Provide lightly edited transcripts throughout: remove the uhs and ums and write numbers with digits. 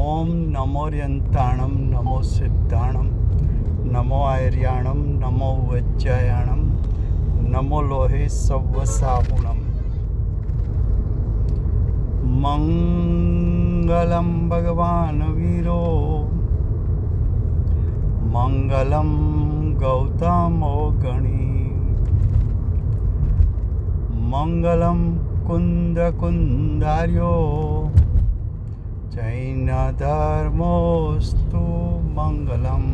ओम नमोर्यन्ताणं नमो सिद्धाणं नमो आर्याणं नमो वज्रायाणं नमो लोहे सव्वसाहुणम्। मंगलं भगवान् वीरो मंगलं गौतमो गणी मंगलं कुन्दकुन्दार्यो जैनधर्मोऽस्तु मंगलम्।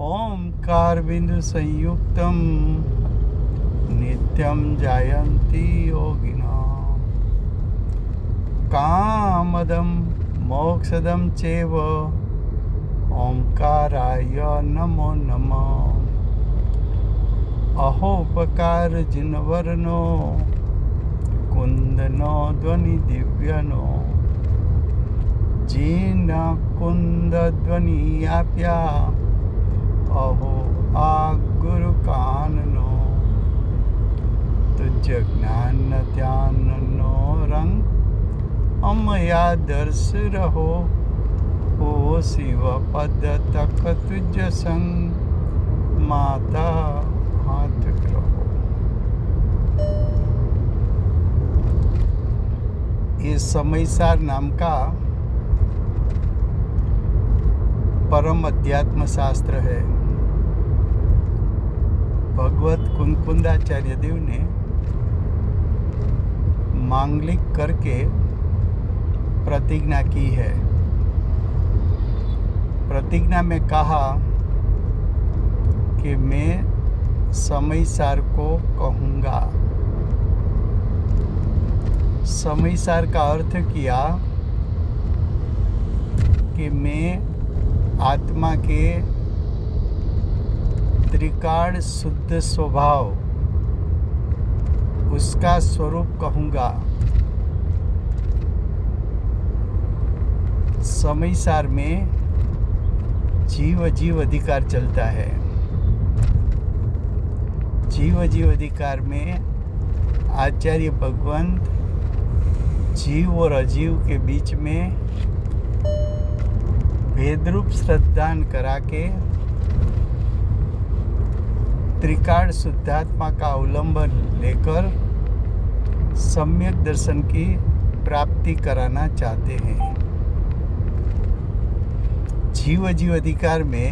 ओंकार बिंदु संयुक्तं नित्यं जायन्ति योगिनः कामदं मोक्षदं चैव ओंकाराय नमो नमः। अहोपकार जिनवर्नो कुंदनो ध्वनि दिव्यनो जीन कुंद ध्वनि आप्या अहो आ गुरु काननो तुझ ज्ञान ध्यान नो रंग अमया दर्श रहो ओ शिव पद तक तुझ संग माता हाथ रहो। ये समयसार नाम का परम अध्यात्म शास्त्र है। भगवत कुंकुंदाचार्य देव ने मांगलिक करके प्रतिज्ञा की है। प्रतिज्ञा में कहा कि मैं समयसार को कहूँगा। समयसार का अर्थ किया कि मैं आत्मा के त्रिकाल शुद्ध स्वभाव उसका स्वरूप कहूँगा। समयसार में जीव जीव अधिकार चलता है। जीव जीव अधिकार में आचार्य भगवंत जीव और अजीव के बीच में भेदरूप श्रद्धान करा के त्रिकाल शुद्धात्मा का अवलंबन लेकर सम्यक दर्शन की प्राप्ति कराना चाहते हैं। जीव जीव अधिकार में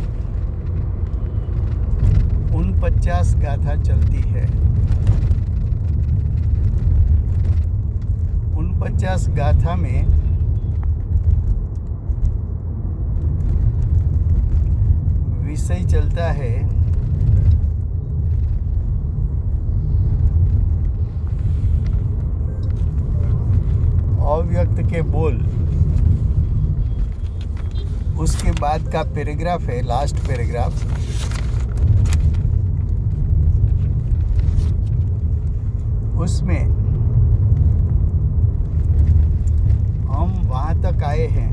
49 गाथा चलती है। 49 गाथा में विषय चलता है अव्यक्त के बोल। उसके बाद का पैराग्राफ है, लास्ट पैराग्राफ, उसमें हम वहाँ तक आए हैं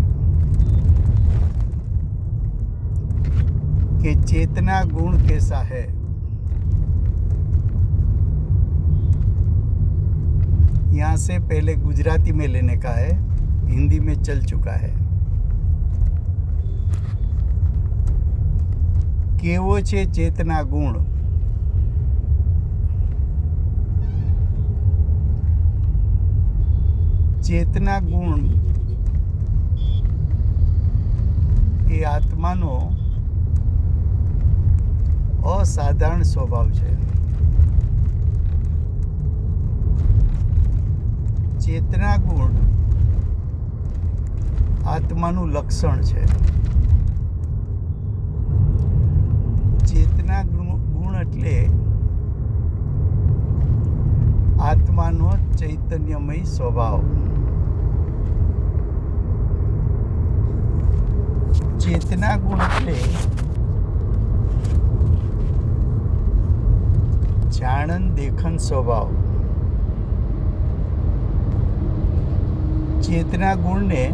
कि चेतना गुण कैसा है। यहाँ से पहले गुजराती में लेने का है, हिंदी में चल चुका है। केवो छे चेतना गुण। चेतना गुण એ આત્માનો અસાધારણ સ્વભાવ છે। ચેતના ગુણ આત્માનું લક્ષણ છે। ચેતના ગુણ એટલે આત્માનો ચૈતન્યમય સ્વભાવ। चेतना गुण એટલે જાણન દેખન સ્વભાવ। ચેतना ગુણ ને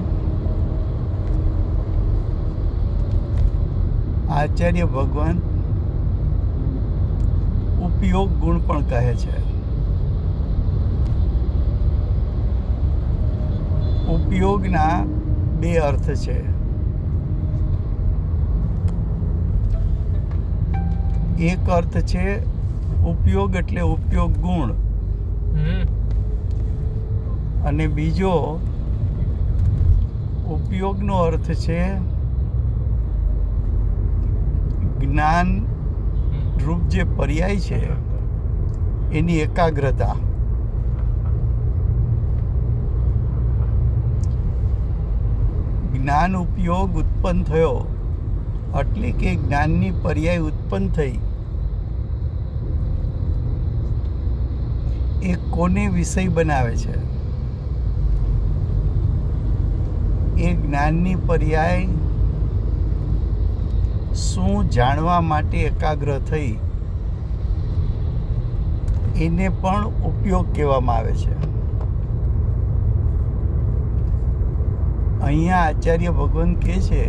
આચાર્ય ભગવાન ઉપયોગ ગુણ પણ કહે છે। ઉપયોગના બે અર્થ છે. એક અર્થ છે ઉપયોગ એટલે ઉપયોગ ગુણ, અને બીજો ઉપયોગનો અર્થ છે જ્ઞાન રૂપ જે પર્યાય છે એની એકાગ્રતા. જ્ઞાન ઉપયોગ ઉત્પન્ન થયો એટલે કે જ્ઞાનની પર્યાય ઉત્પન્ન થઈ એ કોને વિષય બનાવે છે? એ જ્ઞાનની પર્યાય શું જાણવા માટે એકાગ્ર થઈ એને પણ ઉપયોગ કહેવામાં આવે છે. અહીંયા આચાર્ય ભગવાન કહે છે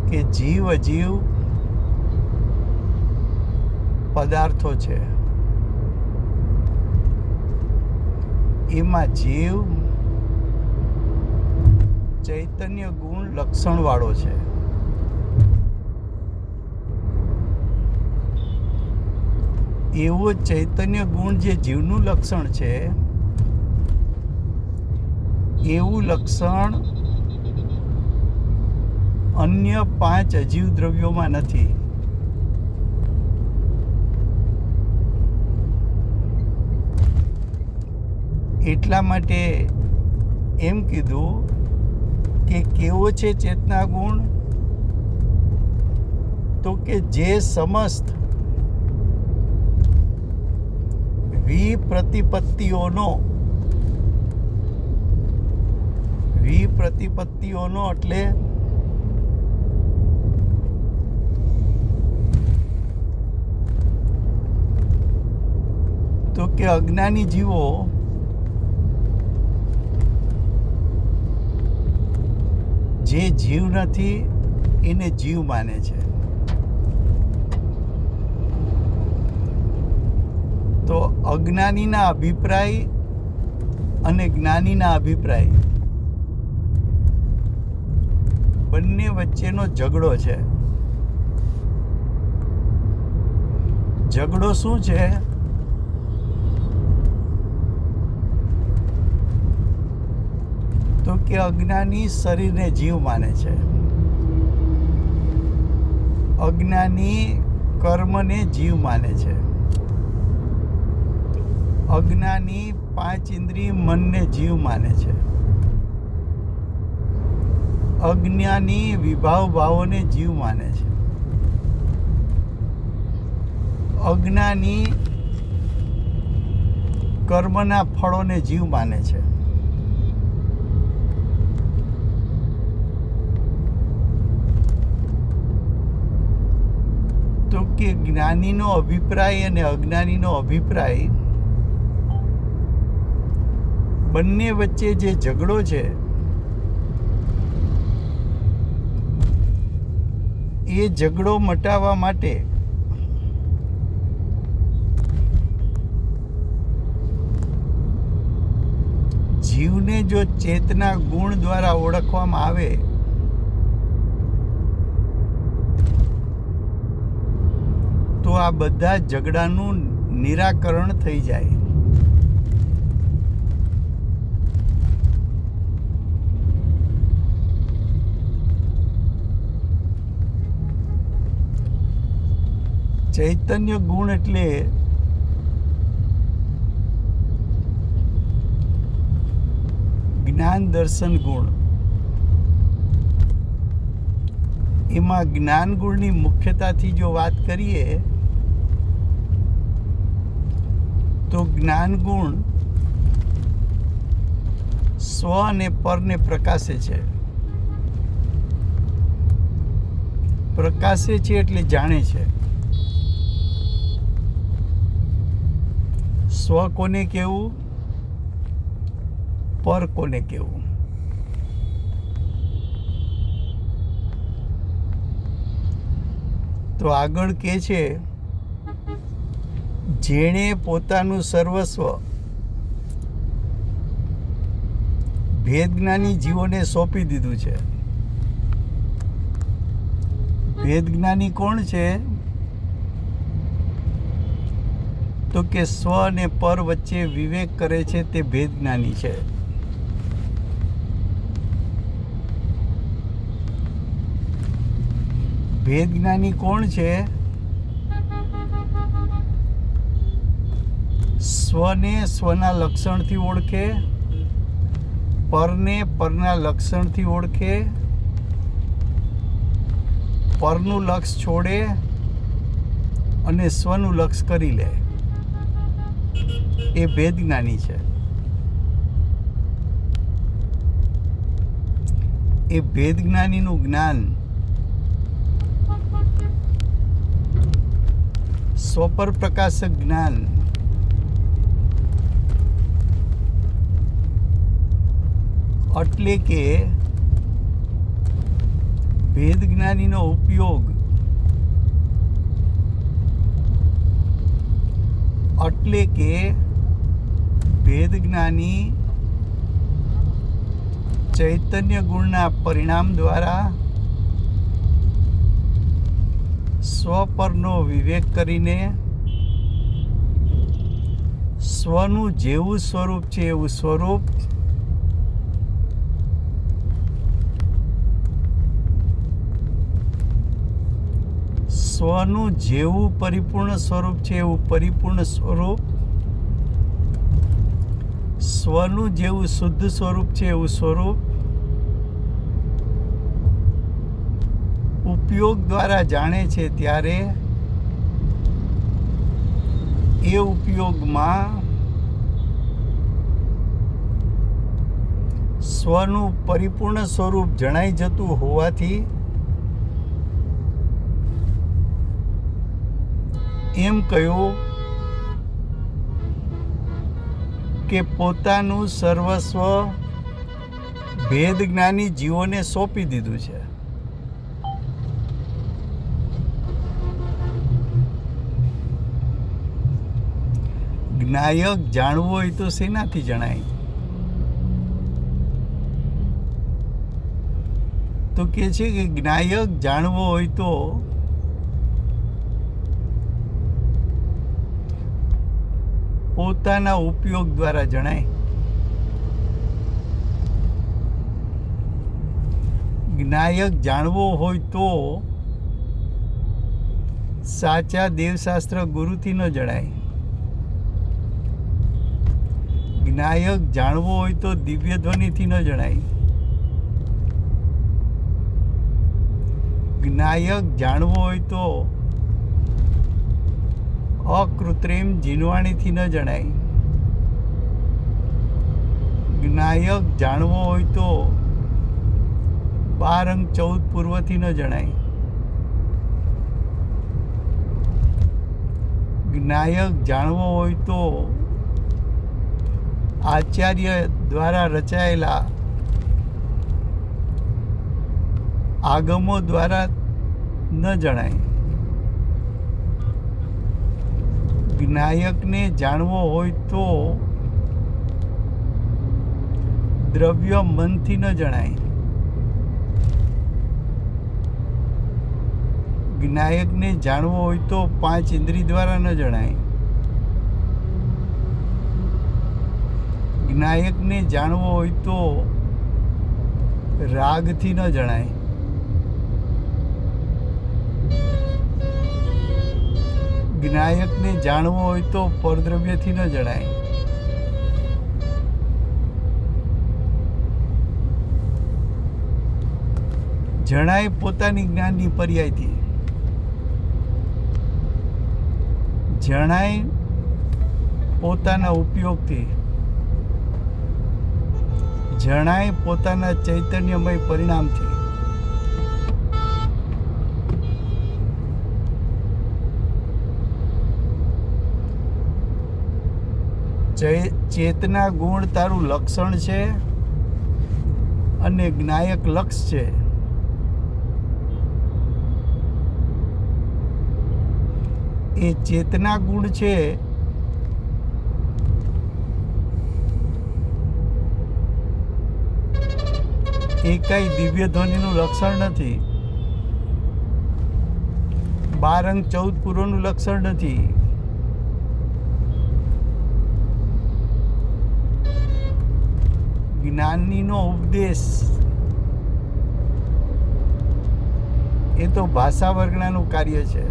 કે જીવ અજીવ પદાર્થો છે, એમાં જીવ ચૈતન્ય ગુણ લક્ષણવાળો છે. એવો ચૈતન્ય ગુણ જે જીવનું લક્ષણ છે એવું લક્ષણ અન્ય 5 અજીવ દ્રવ્યોમાં નથી. એટલા માટે એમ કીધું કે કેવો છે ચેતના ગુણ? તો કે જે સમસ્ત વિપ્રતિપત્તિઓનો એટલે તો કે અજ્ઞાની જીવો જે જીવ નથી એને જીવ માને છે. તો અજ્ઞાનીના અભિપ્રાય અને જ્ઞાનીના અભિપ્રાય બંને વચ્ચેનો ઝઘડો છે. ઝઘડો શું છે? તો કે અજ્ઞાની શરીરને જીવ માને છે, અજ્ઞાની કર્મને જીવ માને છે, અજ્ઞાની 5 ઇન્દ્રિય મનને જીવ માને છે, અજ્ઞાની વિભાવ ભાવોને જીવ માને છે, અજ્ઞાની કર્મના ફળોને જીવ માને છે. તો કે જ્ઞાનીનો અભિપ્રાય અને અજ્ઞાનીનો અભિપ્રાય બંને વચ્ચે જે ઝઘડો છે એ ઝઘડો મટાવવા માટે જીવને જો ચેતના ગુણ દ્વારા ઓળખવામાં આવે તો આ બધા ઝઘડાનું નિરાકરણ થઈ જાય. ચૈતન્ય ગુણ એટલે જ્ઞાન દર્શન ગુણ. એમાં જ્ઞાન ગુણની મુખ્યતાથી જો વાત કરીએ તો જ્ઞાન ગુણ સ્વ અને પરને પ્રકાશે છે. પ્રકાશે છે એટલે જાણે છે. સ્વ કોને કહેવું, પર કોને કહેવું? તો આગળ કહે છે જેણે પોતાનું સર્વસ્વ ભેદજ્ઞાની જીવોને સોંપી દીધું છે. ભેદજ્ઞાની કોણ છે? તો કે સ્વ અને પર વચ્ચે વિવેક કરે છે તે ભેદજ્ઞાની છે. ભેદજ્ઞાની કોણ છે? સ્વને સ્વના લક્ષણથી ઓળખે, પરને પરના લક્ષણથી ઓળખે, પરનું લક્ષ છોડે અને સ્વનું લક્ષ કરી લે, એ ભેદજ્ઞાની છે. એ ભેદજ્ઞાનીનું જ્ઞાન સ્વપર પ્રકાશક જ્ઞાન એટલે કે ભેદજ્ઞાનીનો ઉપયોગ એટલે કે ભેદજ્ઞાની ચૈતન્ય ગુણના પરિણામ દ્વારા સ્વપરનો વિવેક કરીને સ્વનું જેવું સ્વરૂપ છે એવું સ્વરૂપ, સ્વનું જેવું પરિપૂર્ણ સ્વરૂપ છે એવું પરિપૂર્ણ સ્વરૂપ, સ્વનું જેવું શુદ્ધ સ્વરૂપ છે એવું સ્વરૂપ ઉપયોગ દ્વારા જાણે છે. ત્યારે એ ઉપયોગમાં સ્વનું પરિપૂર્ણ સ્વરૂપ જણાઈ જતું હોવાથી એમ કહ્યું કે પોતાનું સર્વસ્વ ભેદજ્ઞાની જીવોને સોંપી દીધું છે. જ્ઞાયક જાણવું હોય તો શેનાથી જણાય? તો કે છે કે જ્ઞાયક જાણવો હોય તો પોતાના ઉપયોગ દ્વારા જણાય. જ્ઞાયક જાણવો હોય તો સાચા દેવશાસ્ત્ર ગુરુથી ન જણાય. જ્ઞાયક જાણવો હોય તો દિવ્ય ધ્વનિથી ન જણાય. જ્ઞાયક જાણવો હોય તો અકૃત્રિમ જીનવાણીથી ન જણાય. જ્ઞાયક જાણવો હોય તો 12 અંક 14 પૂર્વથી ન જણાય. જ્ઞાયક જાણવો હોય તો આચાર્ય દ્વારા રચાયેલા આગમો દ્વારા ન જણાય. જ્ઞાયકને જાણવો હોય તો દ્રવ્ય મનથી ન જણાય. જ્ઞાયકને જાણવો હોય તો 5 ઇન્દ્રિય દ્વારા ન જણાય. જ્ઞાયકને જાણવો હોય તો રાગથી ન જણાય. જ્ઞાયકને જાણવો હોય તો પરદ્રવ્યથી ન જણાય. જણાય પોતાની જ્ઞાનની પર્યાયથી. જણાય પોતાના ઉપયોગથી. જણાય પોતાના ચૈતન્યમય પરિણામથી. ચેતના ગુણ તારું લક્ષણ છે અને જ્ઞાયક લક્ષ છે. એ ચેતના ગુણ છે એ કઈ દિવ્ય ધ્વનિનું લક્ષણ નથી. 12 અંક 14 પૂરોનું લક્ષણ નથી. જ્ઞાનીનો ઉપદેશ એ તો ભાષા વર્ગણાનું કાર્ય છે.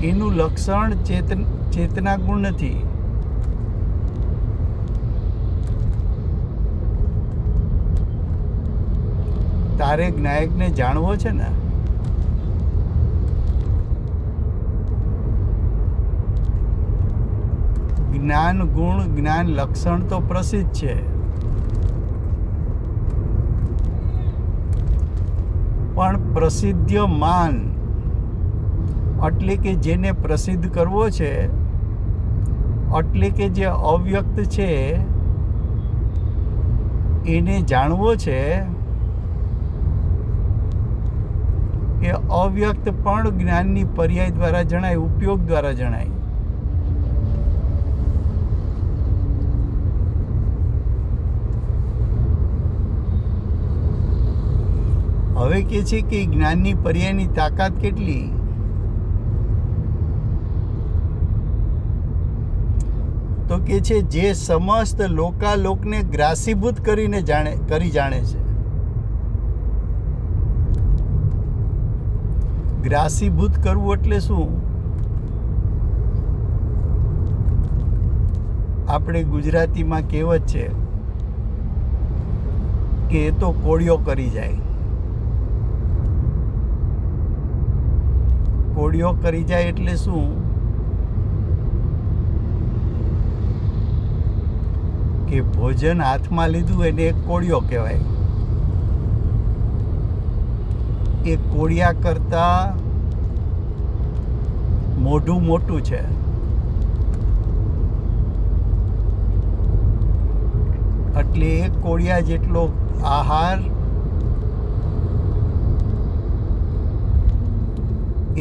એનું લક્ષણ ચેતના ગુણ નથી. તારે જ્ઞાયકને જાણવો છે ને. જ્ઞાન ગુણ જ્ઞાન લક્ષણ તો પ્રસિદ્ધ છે, પણ પ્રસિદ્ધમાન એટલે કે જેને પ્રસિદ્ધ કરવો છે, એટલે કે જે અવ્યક્ત છે એને જાણવો છે. એ અવ્યક્ત પણ જ્ઞાનની પર્યાય દ્વારા જણાય, ઉપયોગ દ્વારા જણાય. હવે કે છે કે જ્ઞાનની પર્યાયની તાકાત કેટલી? તો કે છે જે સમસ્ત લોકાલોકને ગ્રાસીભૂત કરીને કરી જાણે છે. ગ્રાસીભૂત કરવું એટલે શું? આપણે ગુજરાતીમાં કહેવત છે કે એ તો કોળિયો કરી જાય. કોળિયો કરી જાય એટલે શું? કે ભોજન હાથમાં લીધું એને એક કોળિયો કહેવાય. એ કોળિયા કરતા મોઢું મોટું છે. એટલે એક કોળિયા જેટલો આહાર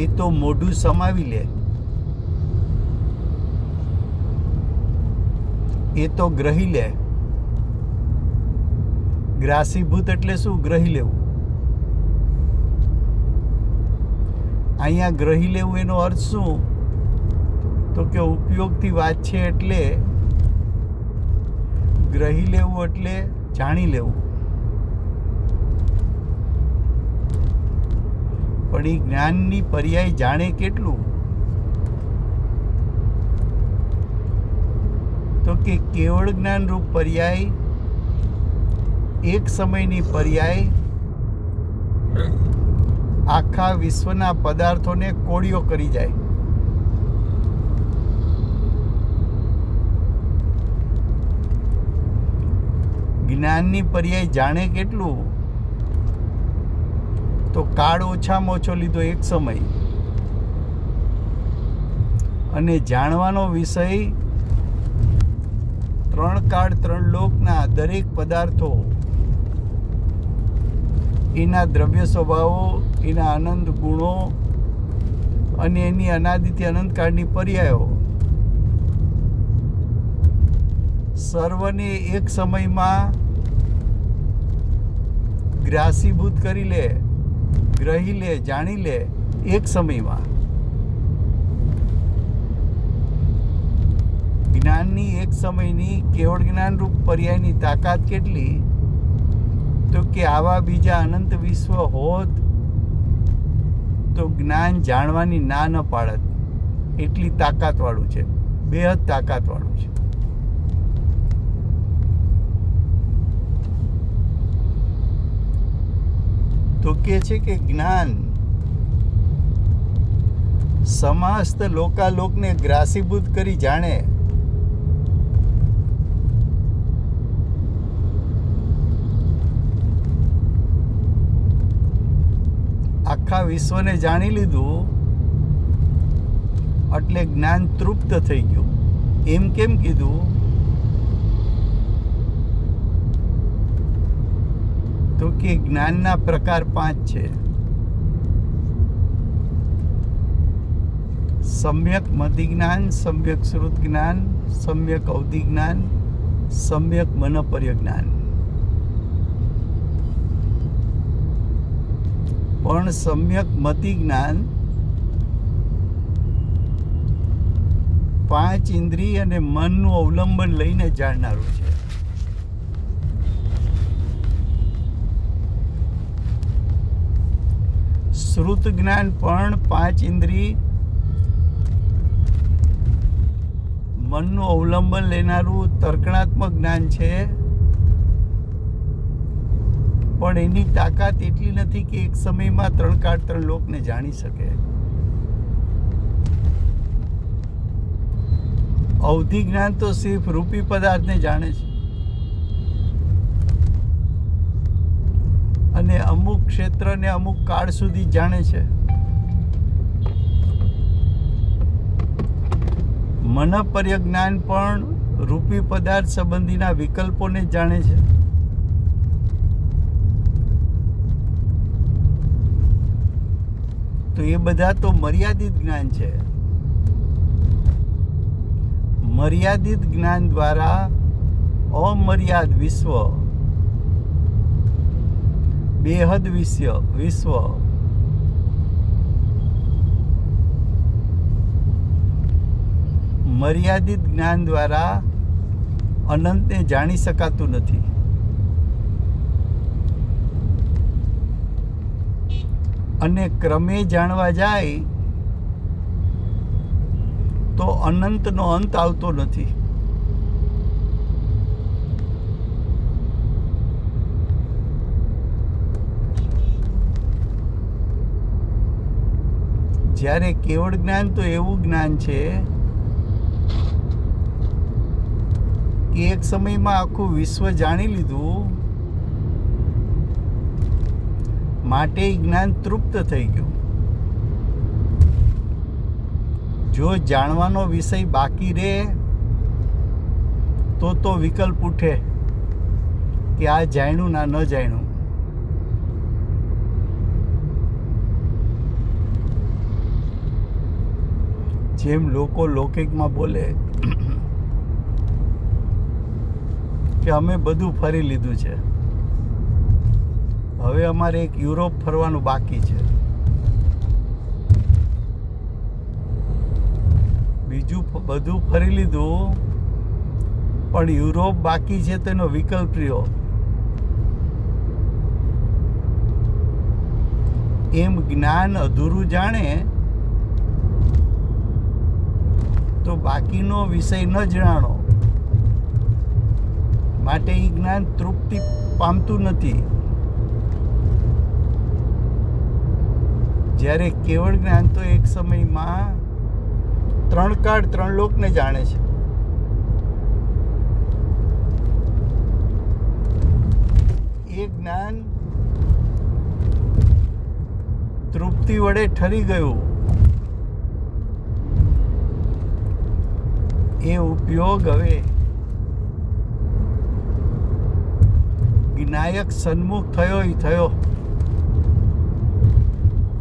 એ તો મોઢું સમાવી લે. એ તો ગ્રહી લે. ગ્રાસીભૂત એટલે શું? ગ્રહી લેવું. અહીંયા ગ્રહી લેવું એનો અર્થ શું? તો કે ઉપયોગથી વાત છે એટલે ગ્રહી લેવું એટલે જાણી લેવું. પણ એ જ્ઞાનની પર્યાય જાણે કેટલું? તો કે કેવળ જ્ઞાન રૂપ પર્યાય એક સમયની પર્યાય આખા વિશ્વના પદાર્થોને કોળિયો કરી જાય. જ્ઞાનની પર્યાય જાણે કેટલું? તો કાળ ઓછામાં ઓછો લીધો એક સમય, અને જાણવાનો વિષય 3 કાળ 3 લોકના દરેક પદાર્થો, એના દ્રવ્ય સ્વભાવો, એના અનંત ગુણો અને એની અનાદિથી અનંતકાળની પર્યાયો સર્વને એક સમયમાં ગ્રાસીભૂત કરી લે, ગ્રહી લે, જાણી લે એક સમયમાં. જ્ઞાનની એક સમયની કેવળ જ્ઞાનરૂપ પર્યાયની તાકાત કેટલી? તો કે આવા બીજા અનંત વિશ્વ હોત તો જ્ઞાન જાણવાની ના ન પાડત. એટલી તાકાતવાળું છે, બેહદ તાકાતવાળું છે. તો કે છે કે જ્ઞાન સમસ્ત લોકાલોકને ગ્રાસીભૂત કરી જાણે. આખા વિશ્વને જાણી લીધું એટલે જ્ઞાન તૃપ્ત થઈ ગયું. એમ કેમ કીધું? તો કે જ્ઞાનના પ્રકાર 5 છે. સમ્યક મતિ જ્ઞાન, સમ્યક શ્રુત જ્ઞાન, સમ્યક અવધિ જ્ઞાન, સમ્યક મનપર્ય જ્ઞાન. પણ સમ્યક મતિ જ્ઞાન 5 ઇન્દ્રિય અને મનનું અવલંબન લઈને જાણનારું છે. શ્રુત જ્ઞાન પણ 5 ઇન્દ્રિય મનનું અવલંબન લેનારું તર્કણાત્મક જ્ઞાન છે, પણ એની તાકાત એટલી નથી કે એક સમયમાં 3 કાળ 3 લોકને જાણી શકે. અવધિ જ્ઞાન તો સિર્ફ રૂપી પદાર્થને જાણે છે અને અમુક ક્ષેત્રને અમુક કાળ સુધી જાણે છે. મનપર્ય જ્ઞાન પણ રૂપી પદાર્થ સંબંધીના વિકલ્પોને જાણે છે. તો એ બધા તો મર્યાદિત જ્ઞાન છે. મર્યાદિત જ્ઞાન દ્વારા અમર્યાદ વિશ્વ, બેહદ વિશ્વ, મર્યાદિત જ્ઞાન દ્વારા અનંતને જાણી શકાતું નથી. અને ક્રમે જાણવા જાય તો અનંતનો અંત આવતો નથી. જ્યારે કેવળ જ્ઞાન તો એવું જ્ઞાન છે કે એક સમયમાં આખું વિશ્વ જાણી લીધું, માટે જ્ઞાન તૃપ્ત થઈ ગયું. જો જાણવાનો વિષય બાકી રહે તો વિકલ્પ ઉઠે કે આ જાણ્યું ના ન જાણ્યું. જેમ લોકો લૌકિકમાં બોલે કે અમે બધું ફરી લીધું છે, હવે અમારે એક યુરોપ ફરવાનું બાકી છે, બીજું બધું ફરી લીધું પણ યુરોપ બાકી છે તો એનો વિકલ્પ રહ્યો. એમ જ્ઞાન અધૂરું જાણે તો બાકીનો વિષય ન જાણો, માટે એ જ્ઞાન તૃપ્તિ પામતું નથી. જ્યારે કેવળ જ્ઞાન તો એક સમયમાં 3 કાળ 3 લોકને જાણે છે. એ જ્ઞાન તૃપ્તિ વડે ઠરી ગયું. એ ઉપયોગ હવે જ્ઞાયક સન્મુખ થયો.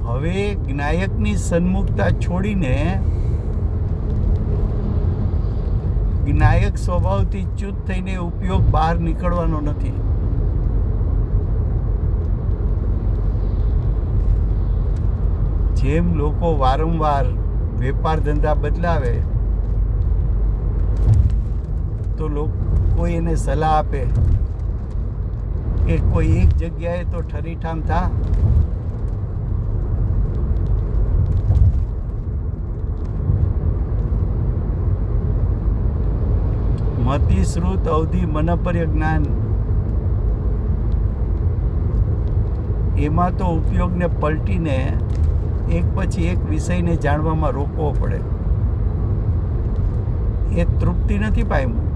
હવે જ્ઞાયકની સન્મુખતા છોડીને જ્ઞાયક સ્વભાવથી ચ્યુત થઈને ઉપયોગ બહાર નીકળવાનો નથી. જેમ લોકો વારંવાર વેપાર ધંધા બદલાવે તો કોઈ એને સલાહ આપે કે કોઈ એક જગ્યાએ તો ઠરીઠામ થા. મતિ શ્રુત અવધિ મનપર્ય જ્ઞાન, એમાં તો ઉપયોગને પલટીને એક પછી એક વિષયને જાણવામાં રોકવો પડે. એ તૃપ્તિ નથી પામ્યું.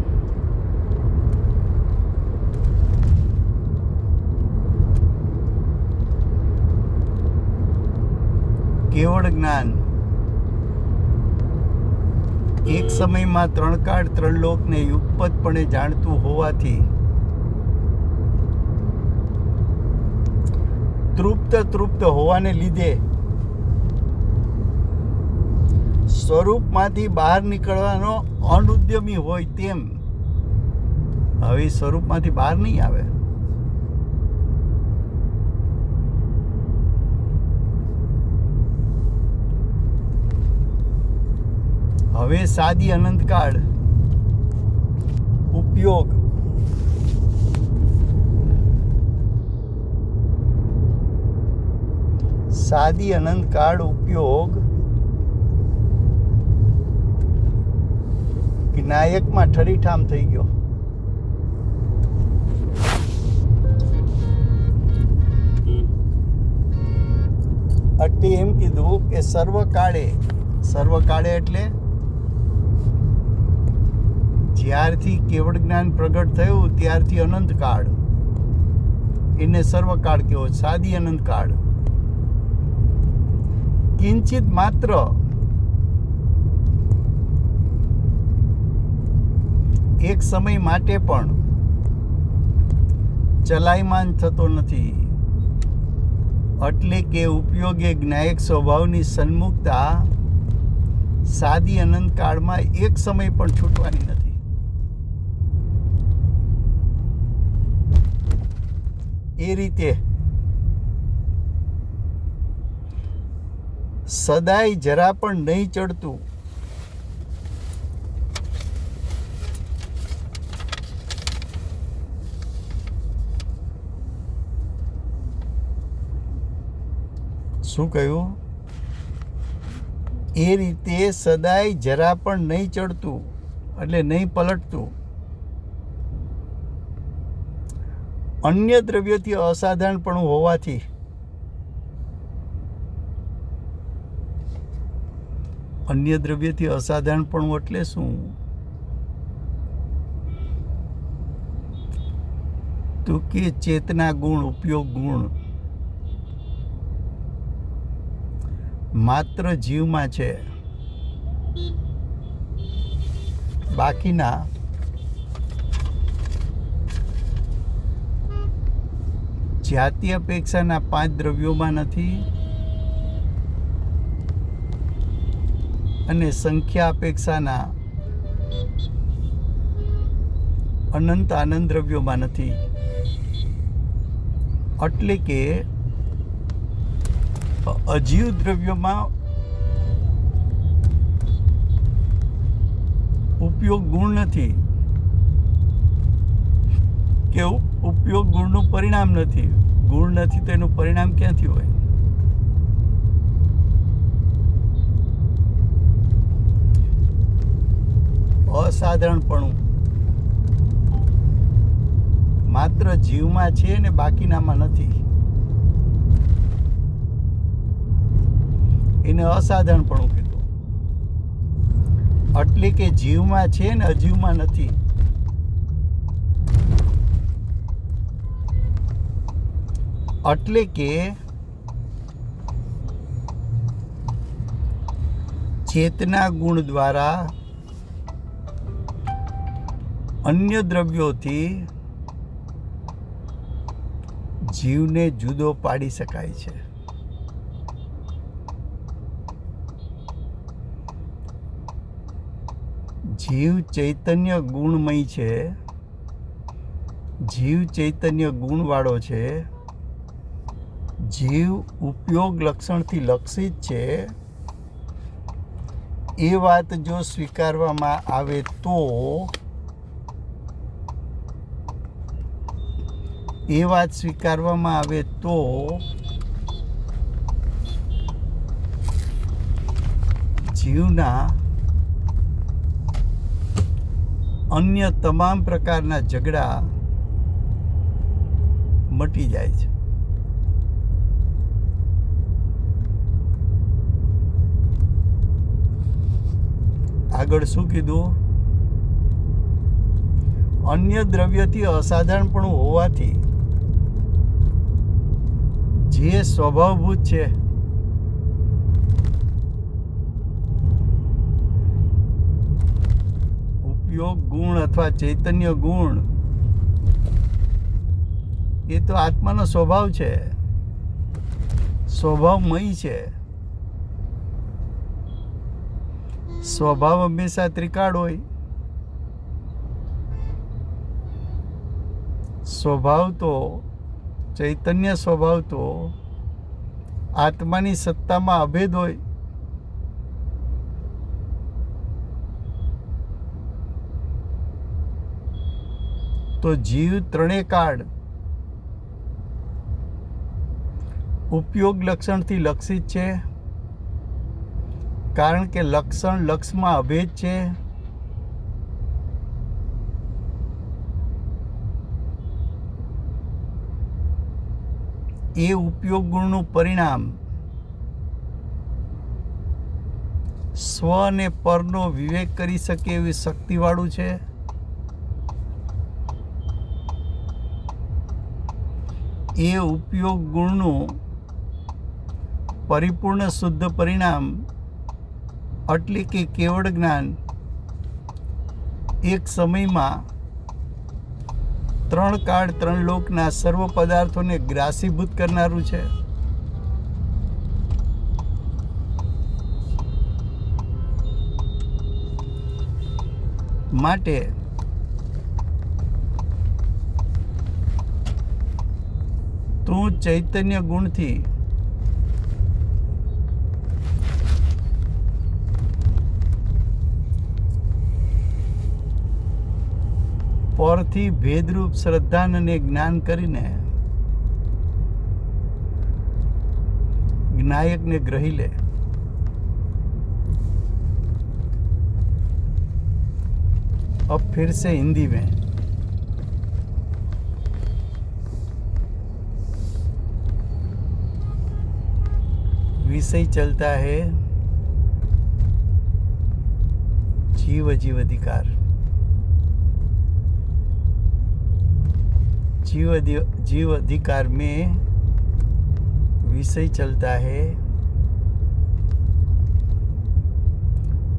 કેવળ જ્ઞાન એક સમયમાં 3 કાળ 3 લોકને યુગપતપણે જાણતું હોવાથી તૃપ્ત હોવાને લીધે સ્વરૂપમાંથી બહાર નીકળવાનો અનુદ્યમી હોય તેમ હવે સ્વરૂપમાંથી બહાર નહીં આવે. હવે સાદી અનંતકાળ ઉપયોગ સાદી અનંતકાળ ઉપયોગ જ્ઞાયકમાં ઠરીઠામ થઈ ગયો. એટલે એમ કીધું કે સર્વકાળે એટલે જ્યારથી કેવળ જ્ઞાન પ્રગટ થયું ત્યારથી અનંતકાળ, એને સર્વકાળ કહેવો. સાદી અનંતકાળ કિંચિત માત્ર એક સમય માટે પણ ચલાયમાન થતો નથી. એટલે કે ઉપયોગે જ્ઞાયક સ્વભાવની સન્મુખતા સાદી અનંતકાળમાં એક સમય પણ છૂટવાની નથી. એ રીતે સદાય જરા પણ નહીં ચડતું. શું કહ્યું? એ રીતે સદાય જરા પણ નહીં ચડતું એટલે નહીં પલટતું. અન્ય દ્રવ્યોથી અસાધારણપણું હોવાથી અન્ય દ્રવ્યથી અસાધારણપણું એટલે શું? તો કે ચેતના ગુણ, ઉપયોગ ગુણ માત્ર જીવમાં છે, બાકીના જાતિ અપેક્ષાના 5 દ્રવ્યોમાં નથી અને સંખ્યા અપેક્ષાના અનંત આનંદ દ્રવ્યોમાં નથી. એટલે કે અજીવ દ્રવ્યોમાં ઉપયોગ ગુણ નથી કે ઉપયોગ ગુણનું પરિણામ નથી. ગુણ નથી તો એનું પરિણામ ક્યાંથી હોય? અસાધારણપણું માત્ર જીવમાં છે ને બાકીનામાં નથી. એને અસાધારણપણું કીધું. એટલે કે જીવમાં છે ને અજીવમાં નથી. એટલે કે ચેતના ગુણ દ્વારા અન્ય દ્રવ્યોથી જીવને જુદો પાડી શકાય છે. જીવ ચૈતન્ય ગુણમય છે, જીવ ચૈતન્ય ગુણવાળો છે, જીવ ઉપયોગ લક્ષણથી લક્ષિત છે. એ વાત જો સ્વીકારવામાં આવે તો જીવના અન્ય તમામ પ્રકારના ઝઘડા મટી જાય છે. આગળ શું કીધું? અન્ય દ્રવ્યથી અસાધારણપણું હોવાથી જે સ્વભાવભૂત છે ઉપયોગ ગુણ અથવા ચૈતન્ય ગુણ એ તો આત્માનો સ્વભાવ છે, સ્વભાવમય છે. સ્વભાવ હંમેશા ત્રિકાળ હોય. સ્વભાવ તો ચૈતન્ય સ્વભાવ તો આત્માની સત્તામાં અભેદ હોય. તો જીવ ત્રણે કાળ ઉપયોગ લક્ષણથી લક્ષિત છે, કારણ કે લક્ષણ લક્ષમાં અભેદ છે. એ ઉપયોગ ગુણનું પરિણામ સ્વ અને પરનો વિવેક કરી શકે એવી શક્તિવાળું છે. એ ઉપયોગ ગુણનું પરિપૂર્ણ શુદ્ધ પરિણામ એટલે કે કેવળ જ્ઞાન એક સમયમાં ત્રણ કાળ ત્રણ લોકના સર્વ પદાર્થોને ગ્રાસીભૂત કરનારું છે. માટે તું ચૈતન્ય ગુણથી પરથી ભેદરૂપ શ્રદ્ધાને જ્ઞાન કરીને જ્ઞાયકને ગ્રહી લે. अब फिर से हिंदी में विषय चलता है जीव जीव अधिकार. जीव अधिकार में विषय चलता है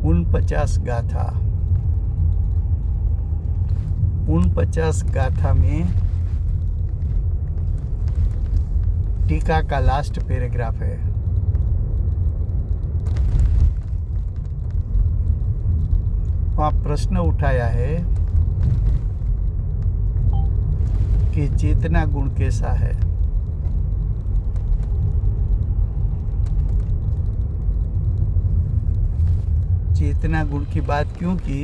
49 गाथा. 49 गाथा में टीका का लास्ट पैराग्राफ है. वहाँ प्रश्न उठाया है कि चेतना गुण कैसा है. चेतना गुण की बात क्यों की?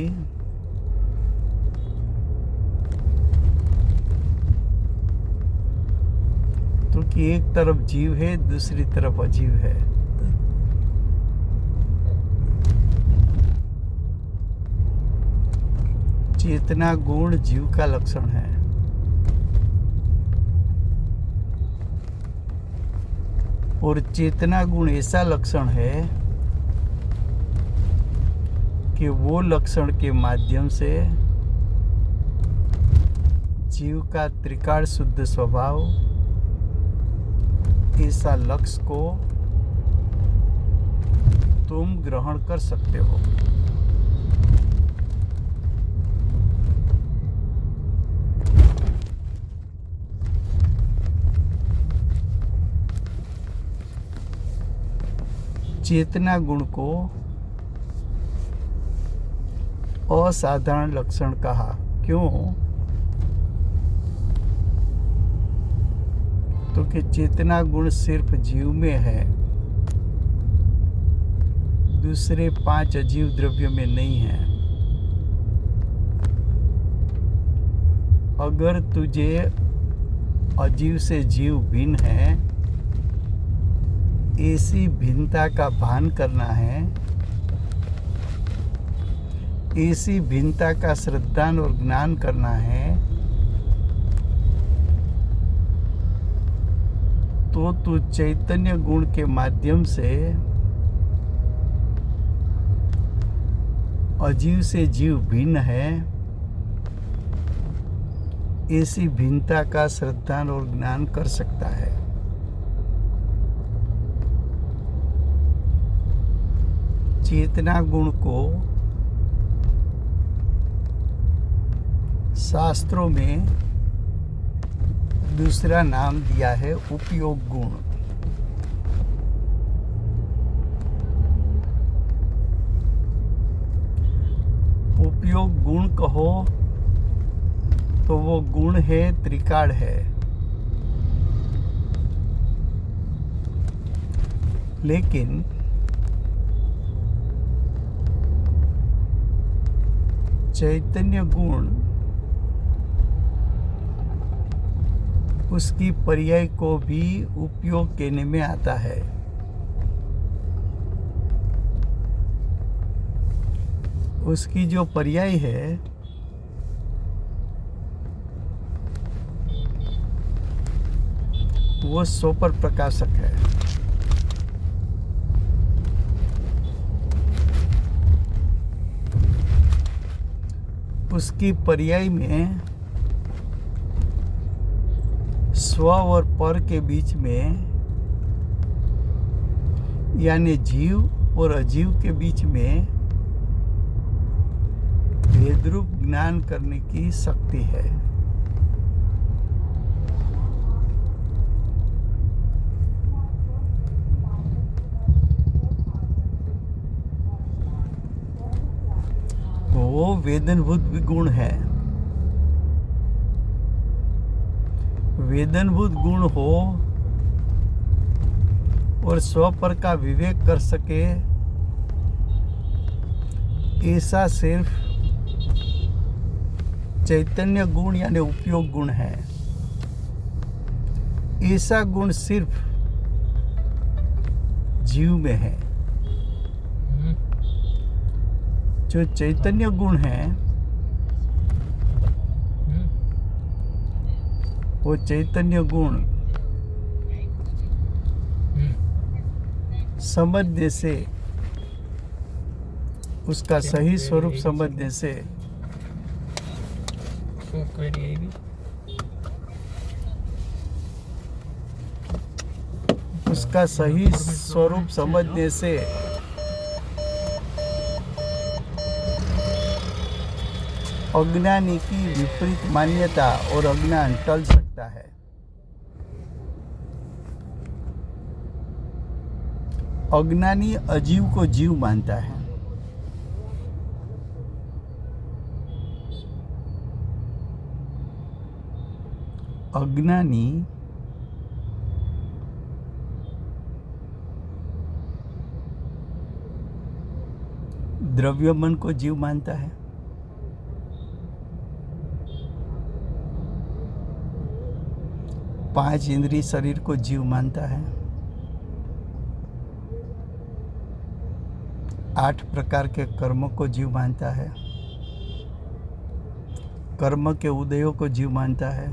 तो कि एक तरफ जीव है, दूसरी तरफ अजीव है. चेतना गुण जीव का लक्षण है. और चेतना गुण ऐसा लक्षण है कि वो लक्षण के माध्यम से जीव का त्रिकाल शुद्ध स्वभाव ऐसा लक्ष्य को तुम ग्रहण कर सकते हो. चेतना गुण को असाधारण लक्षण कहा. क्यों? तो कि चेतना गुण सिर्फ जीव में है, दूसरे 5 अजीव द्रव्य में नहीं है. अगर तुझे अजीव से जीव भिन्न है, ऐसी भिन्नता का भान करना है, ऐसी भिन्नता का श्रद्धान और ज्ञान करना है, तो तू चैतन्य गुण के माध्यम से अजीव से जीव भिन्न है, ऐसी भिन्नता का श्रद्धान और ज्ञान कर सकता है. चेतना गुण को शास्त्रों में दूसरा नाम दिया है उपयोग गुण. उपयोग गुण कहो तो वो गुण है, त्रिकाल है. लेकिन चैतन्य गुण उसकी पर्याय को भी उपयोग कहने में आता है। उसकी जो पर्याय है वो सोपर प्रकाशक है। उसकी पर्याय में स्व और पर के बीच में, यानी जीव और अजीव के बीच में भेदरूप ज्ञान करने की शक्ति है। वो वेदनभूत गुण है। वेदनभूत गुण हो और स्वपर का विवेक कर सके, ऐसा सिर्फ चैतन्य गुण यानी उपयोग गुण है। ऐसा गुण सिर्फ जीव में है। जो चैतन्य गुण है वो चैतन्य गुण समझने से, उसका सही स्वरूप समझने से उसका सही स्वरूप समझने से अज्ञानी की विपरीत मान्यता और अज्ञान टल सकता है। अज्ञानी अजीव को जीव मानता है। अज्ञानी द्रव्य मन को जीव मानता है। पांच इंद्रिय शरीर को जीव मानता है। 8 प्रकार के कर्मों को जीव मानता है। कर्म के उदयों को जीव मानता है।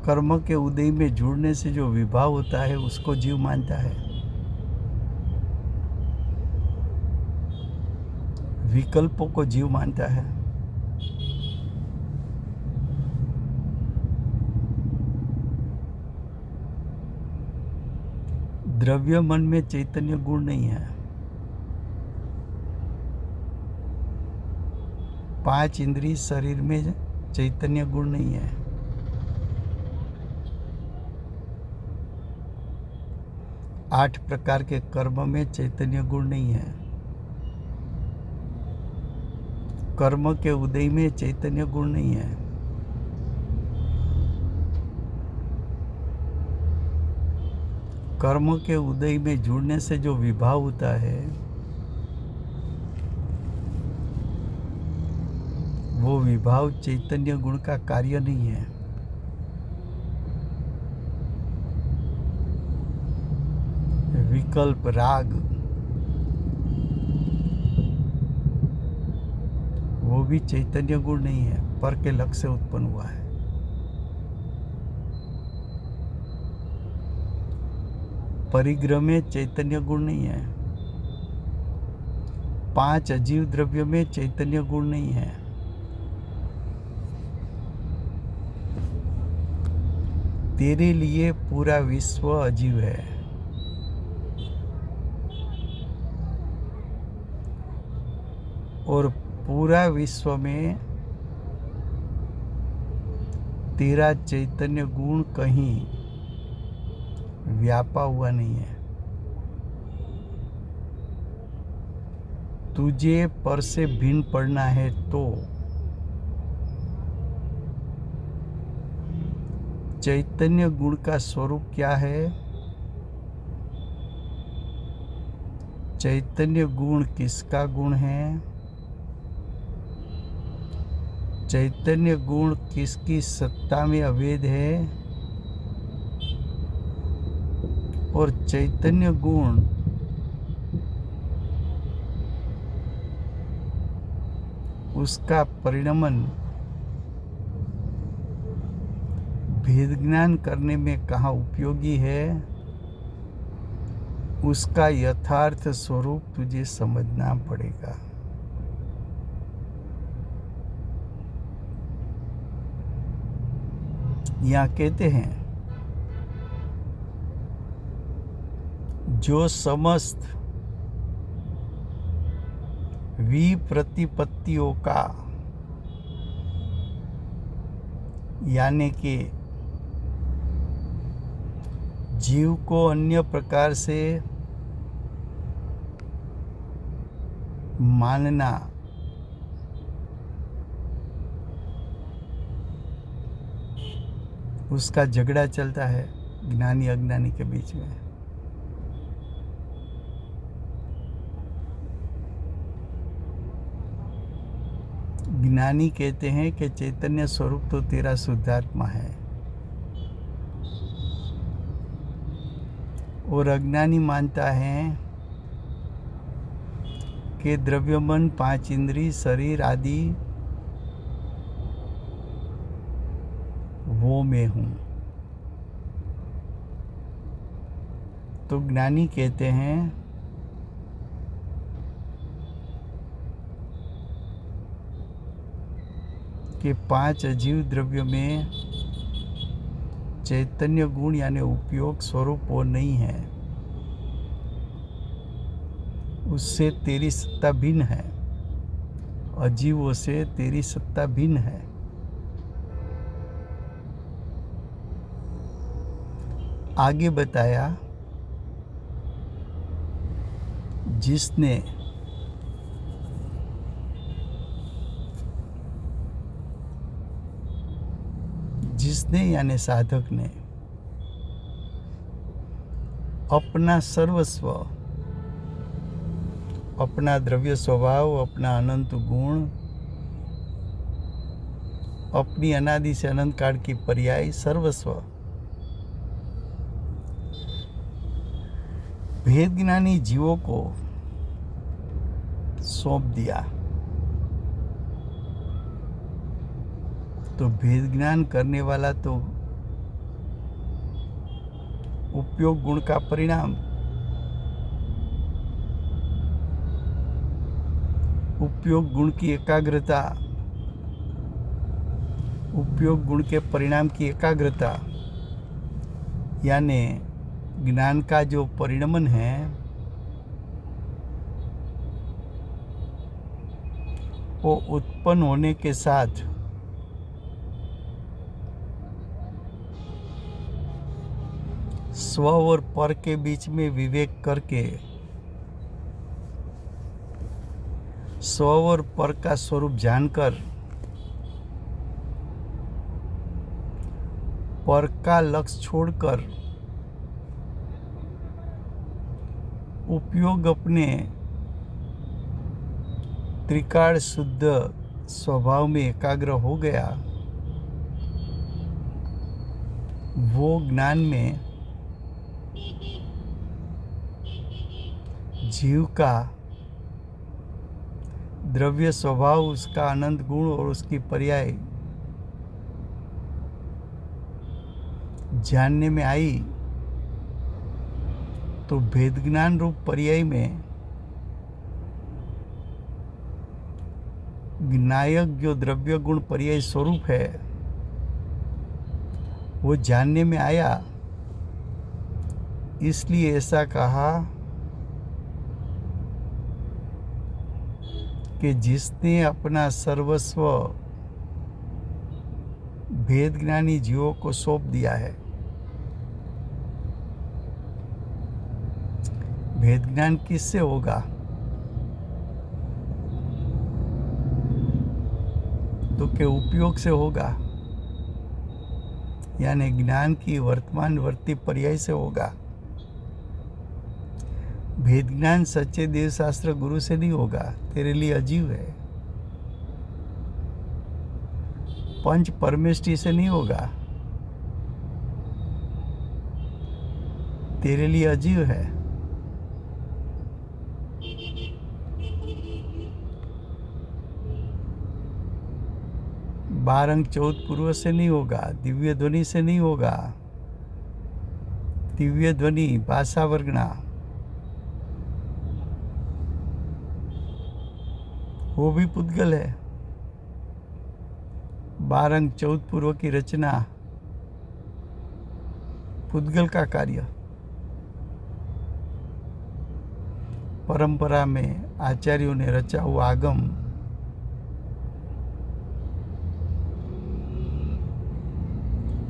कर्म के उदय में जुड़ने से जो विभाव होता है उसको जीव मानता है। विकल्पों को जीव मानता है। द्रव्य मन में चैतन्य गुण नहीं है। 5 इंद्रिय शरीर में चैतन्य गुण नहीं है। 8 प्रकार के कर्म में चैतन्य गुण नहीं है। कर्म के उदय में चैतन्य गुण नहीं है। कर्म के उदय में जुड़ने से जो विभाव होता है वो विभाव चैतन्य गुण का कार्य नहीं है। विकल्प राग वो भी चैतन्य गुण नहीं है, पर के लक्ष्य से उत्पन्न हुआ है। परिग्रह में चैतन्य गुण नहीं है। 5 अजीव द्रव्य में चैतन्य गुण नहीं है। तेरे लिए पूरा विश्व अजीव है। और पूरा विश्व में तेरा चैतन्य गुण कहीं व्यापा हुआ नहीं है। तुझे पर से भिन्न पड़ना है तो चैतन्य गुण का स्वरूप क्या है? चैतन्य गुण किसका गुण है? चैतन्य गुण किसकी सत्ता में अभेद है और चैतन्य गुण उसका परिणमन भेद ज्ञान करने में कहाँ उपयोगी है, उसका यथार्थ स्वरूप तुझे समझना पड़ेगा। यहाँ कहते हैं, जो समस्त विप्रतिपत्तियों का यानी कि जीव को अन्य प्रकार से मानना उसका झगड़ा चलता है ज्ञानी अज्ञानी के बीच में। ज्ञानी कहते हैं कि चैतन्य स्वरूप तो तेरा शुद्धात्मा है, और अज्ञानी मानता है कि द्रव्य मन पांच इंद्रिय शरीर आदि वो मैं हूँ। तो ज्ञानी कहते हैं कि पांच अजीव द्रव्य में चैतन्य गुण यानी उपयोग स्वरूप वो नहीं है, उससे तेरी सत्ता भिन्न है, अजीवों से तेरी सत्ता भिन्न है। आगे बताया, जिसने यानी साधक ने अपना सर्वस्व, अपना द्रव्य स्वभाव, अपना अनंत गुण, अपनी अनादि से अनंत काल की पर्याय सर्वस्व भेद ज्ञानी जीवों को सौंप दिया, तो भेद ज्ञान करने वाला तो उपयोग गुण का परिणाम, उपयोग गुण की एकाग्रता, उपयोग गुण के परिणाम की एकाग्रता यानी ज्ञान का जो परिणमन है वो उत्पन्न होने के साथ स्व और पर के बीच में विवेक करके स्व और पर का स्वरूप जानकर पर का लक्ष्य छोड़कर उपयोग अपने त्रिकाल शुद्ध स्वभाव में एकाग्र हो गया, वो ज्ञान में जीव का द्रव्य स्वभाव, उसका अनंत गुण और उसकी पर्याय जानने में आई, तो भेद ज्ञान रूप पर्याय में ज्ञायक जो द्रव्य गुण पर्याय स्वरूप है वो जानने में आया। इसलिए ऐसा कहा कि जिसने अपना सर्वस्व भेद ज्ञानी जीवों को सौंप दिया है, भेद ज्ञान किससे होगा? तो के उपयोग से होगा, यानी ज्ञान की वर्तमान वर्ती पर्याय से होगा। भेद ज्ञान सच्चे देव शास्त्र गुरु से नहीं होगा, तेरे लिए अजीव है। पंच परमेष्टि से नहीं होगा, तेरे लिए अजीब है। बारंग चौथ पूर्व से नहीं होगा, दिव्य ध्वनि से नहीं होगा। दिव्य ध्वनि भाषा वर्गना वो भी पुद्गल है। बारंग चौथ पूर्व की रचना पुद्गल का कार्य। परंपरा में आचार्यों ने रचा हुआ आगम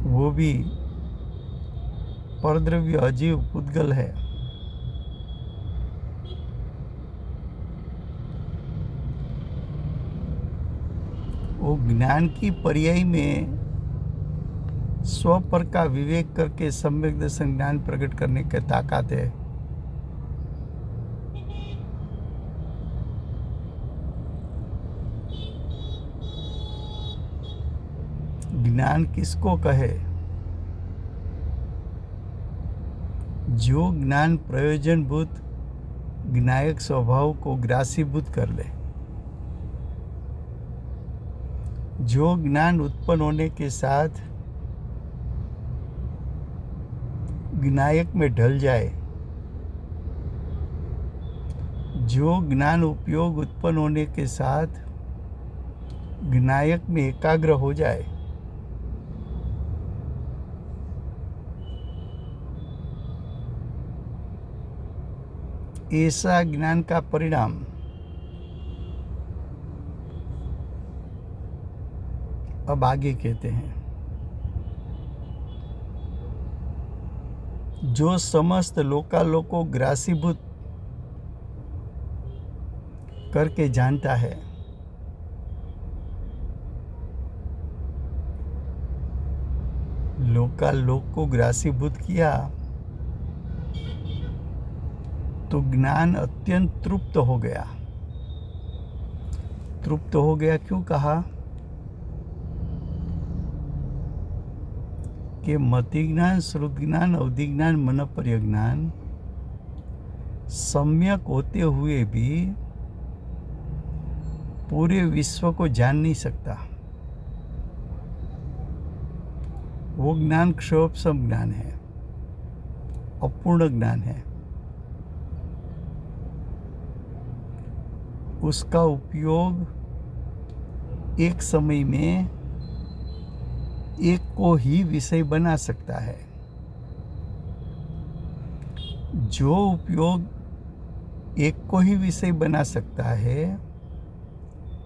वो भी परद्रव्य अजीव पुद्गल है। वो ज्ञान की पर्याय में स्व पर का विवेक करके सम्यक दर्शन ज्ञान प्रकट करने की ताकत है। ज्ञान किसको कहे? जो ज्ञान प्रयोजनभूत ज्ञायक स्वभाव को ग्रासीभूत कर ले, जो ज्ञान उत्पन्न होने के साथ ज्ञायक में ढल जाए, जो ज्ञान उपयोग उत्पन्न होने के साथ ज्ञायक में एकाग्र हो जाए, ऐसा ज्ञान का परिणाम अब आगे कहते हैं। जो समस्त लोकालोको ग्रासीभूत करके जानता है, लोकालोक को ग्रासीभूत किया तो ज्ञान अत्यंत तृप्त हो गया। तृप्त हो गया क्यों कहा? कि मति ज्ञान, श्रुत ज्ञान, अवधि ज्ञान, मनपर्य ज्ञान सम्यक होते हुए भी पूरे विश्व को जान नहीं सकता। वो ज्ञान क्षोभसम ज्ञान है, अपूर्ण ज्ञान है। उसका उपयोग एक समय में एक को ही विषय बना सकता है। जो उपयोग एक को ही विषय बना सकता है,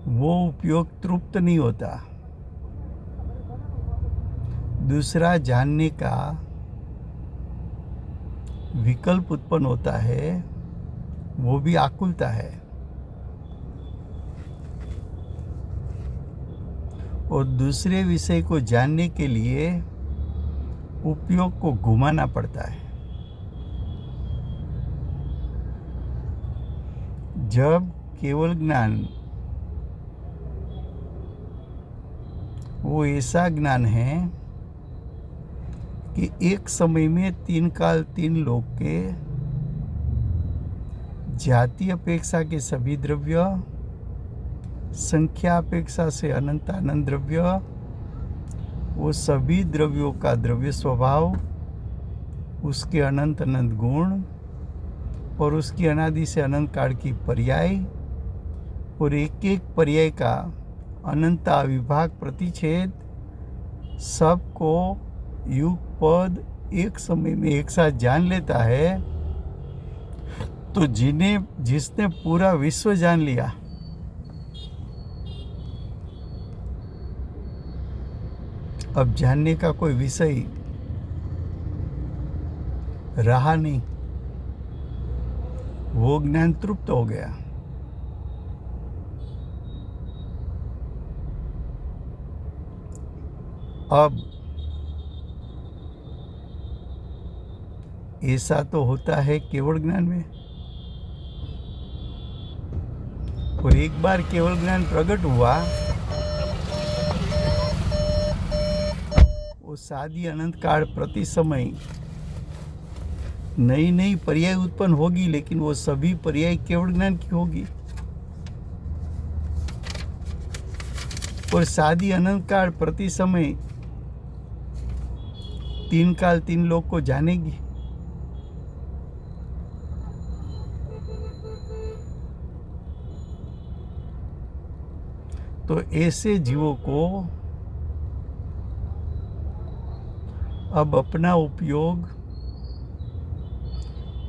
वो उपयोग तृप्त नहीं होता। दूसरा जानने का विकल्प उत्पन्न होता है, वो भी आकुलता है। और दूसरे विषय को जानने के लिए उपयोग को घुमाना पड़ता है। जब केवल ज्ञान वो ऐसा ज्ञान है कि एक समय में तीन काल तीन लोक के जाति अपेक्षा के सभी द्रव्य, संख्या अपेक्षा से अनंत आनंद द्रव्य, वो सभी द्रव्यों का द्रव्य स्वभाव, उसके अनंत अनंत गुण और उसकी अनादि से अनंत काल की पर्याय और एक एक पर्याय का अनंत अविभाग प्रतिच्छेद सबको युग पद एक समय में एक साथ जान लेता है। तो जिसने पूरा विश्व जान लिया, अब जानने का कोई विषय रहा नहीं, वो ज्ञान तृप्त हो गया। अब ऐसा तो होता है केवल ज्ञान में, और एक बार केवल ज्ञान प्रकट हुआ वो सादी अनंत काल प्रति समय नई नई पर्याय उत्पन्न होगी, लेकिन वो सभी पर्याय केवल ज्ञान की होगी। और सादी अनंत काल प्रति समय तीन काल तीन लोक को जानेगी। तो ऐसे जीवों को अब अपना उपयोग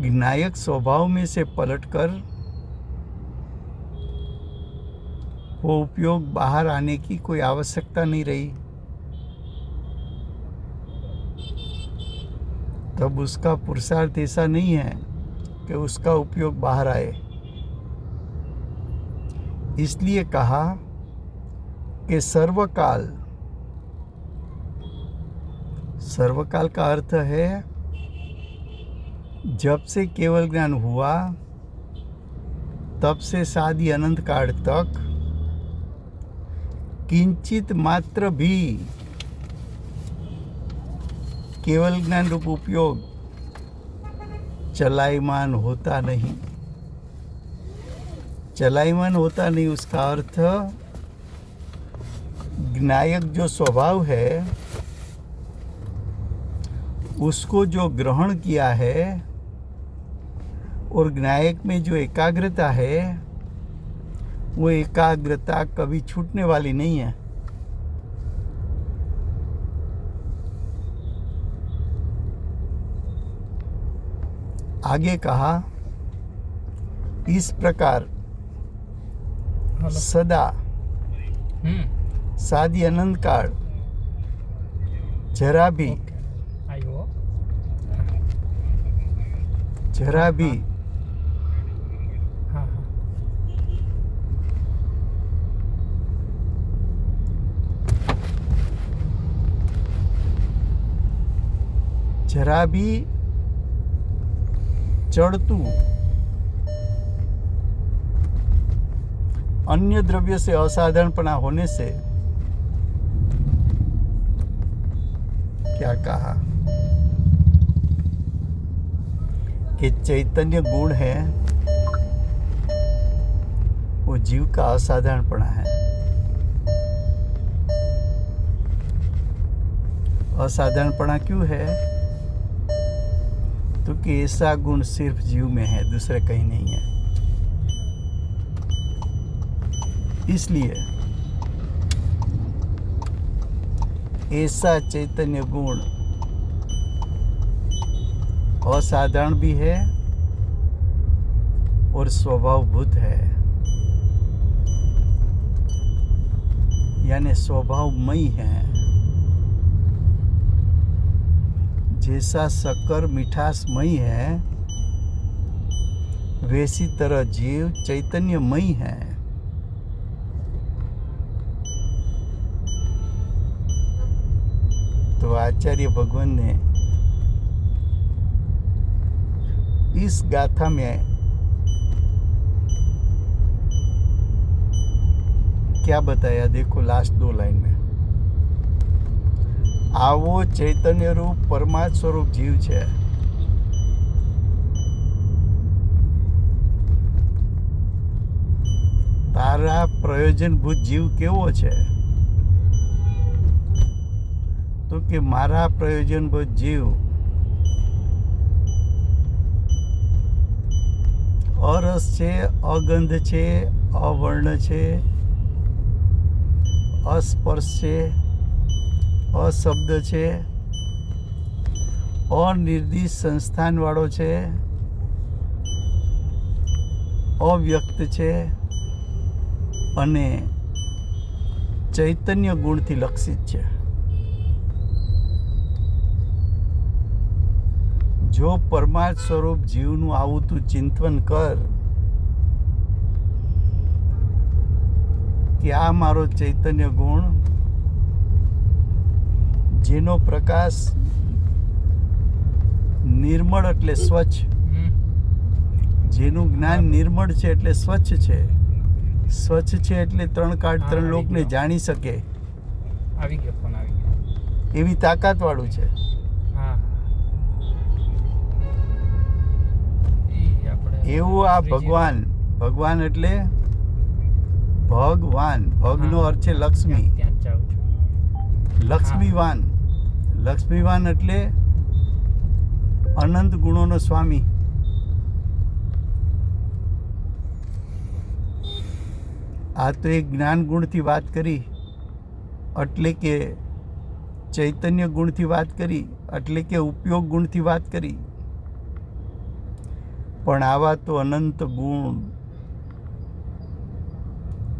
ज्ञायक स्वभाव में से पलटकर वो उपयोग बाहर आने की कोई आवश्यकता नहीं रही। तब उसका पुरुषार्थ ऐसा नहीं है कि उसका उपयोग बाहर आए। इसलिए कहा कि सर्वकाल का अर्थ है जब से केवल ज्ञान हुआ तब से सादी अनंत काल तक किंचित मात्र भी केवल ज्ञान रूप उपयोग चलायमान होता नहीं। उसका अर्थ ज्ञायक जो स्वभाव है उसको जो ग्रहण किया है और ज्ञायक में जो एकाग्रता है वो एकाग्रता कभी छूटने वाली नहीं है। आगे कहा इस प्रकार सदा सादी अनंत काल जरा भी चढ़तू अन्य द्रव्य से असाधारणपना होने से क्या कहा कि चैतन्य गुण है वो जीव का असाधारणपना है। असाधारणपना क्यों है? तो कि ऐसा गुण सिर्फ जीव में है, दूसरे कहीं नहीं है। इसलिए ऐसा चैतन्य गुण असाधारण भी है और स्वभावभूत है, यानी स्वभावमयी है। जैसा शक्कर मिठासमयी है वैसी तरह जीव चैतन्यमयी है। तो आचार्य भगवान ने इस गाथा में क्या बताया देखो, लास्ट 2 लाइन में आवो चैतन्य रूप परमात्म स्वरूप जीव છે। તારા પ્રયોજનભૂત જીવ કેવો છે? તો કે મારા પ્રયોજનભૂત જીવ અરસ છે, અગંધ છે, અવર્ણ છે, अस्पर्श છે, અશબ્દ છે, અનિર્દિષ્ટ સંસ્થાનવાળો છે, અવ્યક્ત છે અને ચૈતન્ય ગુણથી લક્ષિત છે। જો પરમાર્થ સ્વરૂપ જીવનું આવું તું ચિંતન કર કે આ મારો ચૈતન્ય ગુણ જેનો પ્રકાશ નિર્મળ એટલે સ્વચ્છ, જેનું જ્ઞાન નિર્મળ છે એટલે સ્વચ્છ છે, સ્વચ્છ છે એટલે 3 કાળ 3 લોકને જાણી શકે। આવી ગયો ફોન આવી ગયો। એવી તાકાતવાળું છે. હા ઈ આપણે એવું આ ભગવાન એટલે ભગવાન. ભગનો અર્થ છે લક્ષ્મી. ત્યાં જ જાઉં છું. લક્ષ્મીવાન એટલે અનંત ગુણોનો સ્વામી. આ તો એક જ્ઞાન ગુણથી વાત કરી, એટલે કે ચૈતન્ય ગુણથી વાત કરી, એટલે કે ઉપયોગ ગુણથી વાત કરી. પણ આવા તો અનંત ગુણ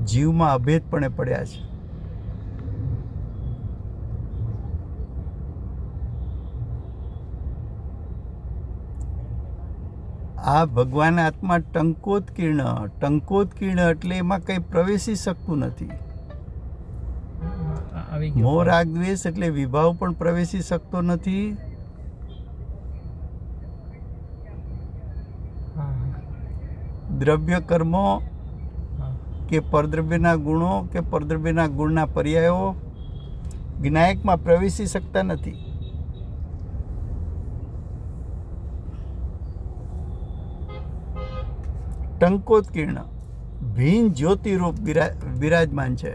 જીવમાં અભેદપણે પડ્યા છે. આ ભગવાન આત્મા ટંકોત્કીર્ણ એટલે એમાં કંઈ પ્રવેશી શકતું નથી. આવી મોહ ગયો. રાગ દ્વેષ એટલે વિભાવ પણ પ્રવેશી શકતો નથી. હા દ્રવ્ય કર્મો હા કે પરદ્રવ્યના ગુણો કે પરદ્રવ્યના ગુણના પર્યાયો જ્ઞાયકમાં પ્રવેશી શકતા નથી. ટંકોત્કીર્ણ ભીન જ્યોતિરૂપ બિરાજમાન છે.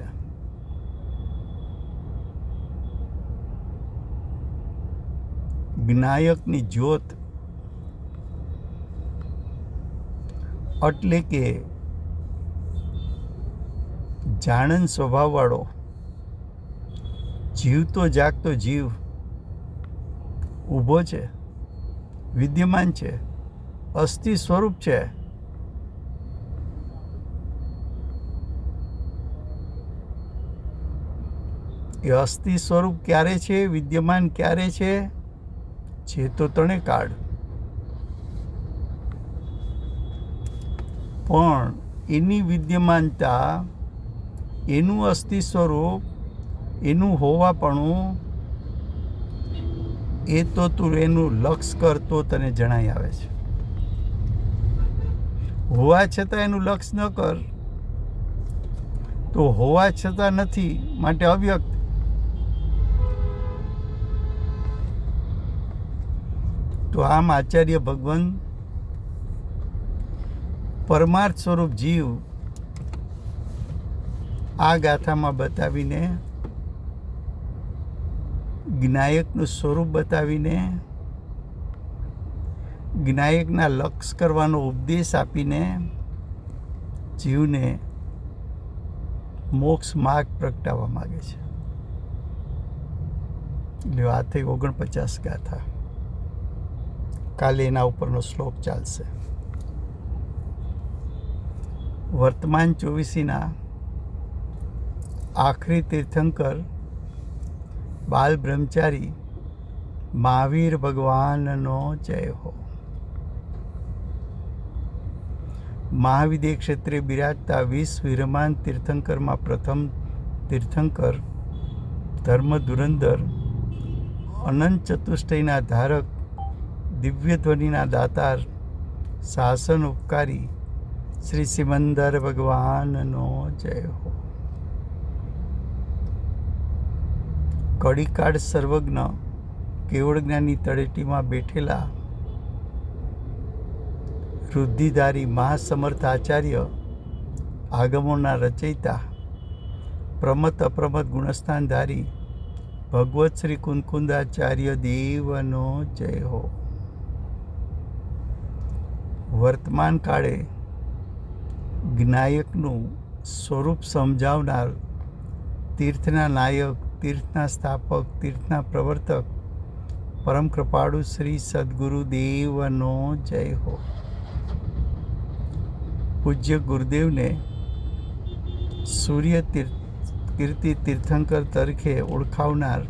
જ્ઞાયકની જ્યોત એટલે કે જાણન સ્વભાવવાળો જીવતો જાગતો જીવ ઊભો છે, વિદ્યમાન છે, અસ્થિ સ્વરૂપ છે. એ અસ્થિ સ્વરૂપ ક્યારે છે, વિદ્યમાન ક્યારે છે તો તણે કાળ. પણ એની વિદ્યમાનતા, એનું અસ્થિ સ્વરૂપ, એનું હોવાપણું એ તો તું એનું લક્ષ કર તો તને જણાઈ આવે છે. હોવા છતાં એનું લક્ષ ન કર તો હોવા છતાં નથી, માટે અવ્યક્ત. તો આમ આચાર્ય ભગવાન પરમાર્થ સ્વરૂપ જીવ આ ગાથામાં બતાવીને, જ્ઞાયકનું સ્વરૂપ બતાવીને, જ્ઞાયકના લક્ષ કરવાનો ઉપદેશ આપીને જીવને મોક્ષ માર્ગ પ્રગટાવવા માગે છે. એટલે આ થઈ 49 ગાથા. કાલે એના ઉપરનો શ્લોક ચાલશે. વર્તમાન 24ના આખરી તીર્થંકર બાલ બ્રહ્મચારી મહાવીર ભગવાનનો જય હો. મહાવિદ્ય ક્ષેત્રે બિરાજતા 20 વિરમાન તીર્થંકરમાં પ્રથમ તીર્થંકર ધર્મ ધુરંધર, અનંત ચતુષ્ટયના ધારક, દિવ્ય ધ્વનિના દાતાર, શાસન ઉપકારી શ્રી સિમંદર ભગવાનનો જય હો. કડીકાળ સર્વજ્ઞ કેવળ જ્ઞાની તળેટીમાં બેઠેલા રુદ્ધિધારી મહાસમર્થ આચાર્ય, આગમોના રચયિતા, પ્રમત અપ્રમત ગુણસ્થાનધારી ભગવત શ્રી કુંકુંદાચાર્ય દેવનો જય હો. વર્તમાન કાળે જ્ઞાયકનું સ્વરૂપ સમજાવનાર, તીર્થના નાયક, તીર્થના સ્થાપક, તીર્થના પ્રવર્તક, પરમ કૃપાળુ શ્રી સદગુરુ દેવનો જય હો. પૂજ્ય ગુરુદેવને સૂર્ય કીર્તિ તીર્થંકર તરીકે ઓળખાવનાર,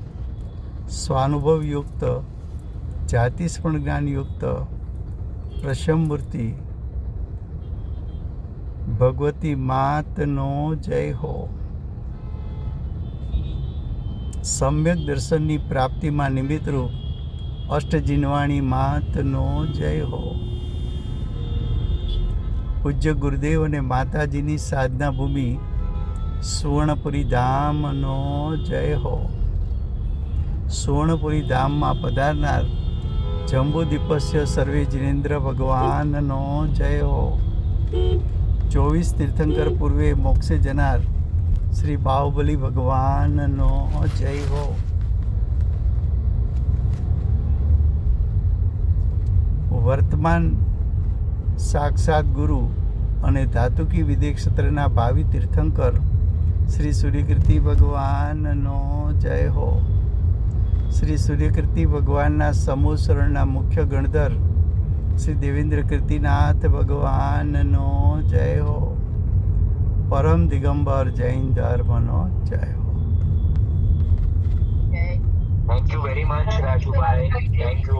સ્વાનુભવયુક્ત, જાતિસ્પણ જ્ઞાનયુક્ત પ્રશમમૂર્તિ ભગવતી માતનો જય હો. સમ્યક દર્શનની પ્રાપ્તિમાં નિમિત્તરૂપ અષ્ટજીનવાણી માતનો જય હો. પૂજ્ય ગુરુદેવ અને માતાજીની સાધના ભૂમિ સુવર્ણપુરી ધામનો જય હો. સુવર્ણપુરી ધામમાં પધારનાર જંબુદીપસ્ય સર્વે જિનેન્દ્ર ભગવાનનો જય હો. 24 તીર્થંકર પૂર્વે મોક્ષે જનાર શ્રી બાહુબલી ભગવાનનો જય હો. વર્તમાન સાક્ષાત ગુરુ અને ધાતુકી વિદેહ ક્ષેત્રના ભાવિ તીર્થંકર શ્રી સૂર્યકીર્તિ ભગવાનનો જય હો. શ્રી સૂર્યકીર્તિ ભગવાનના સમૂહ શરણના મુખ્ય ગણધર શ્રી દેવેન્દ્ર કીર્તિનાથ ભગવાનનો જય હો. પરમ દિગંબર જૈન ધર્મનો જય હો. Thank you very much, Rajubai. Thank you.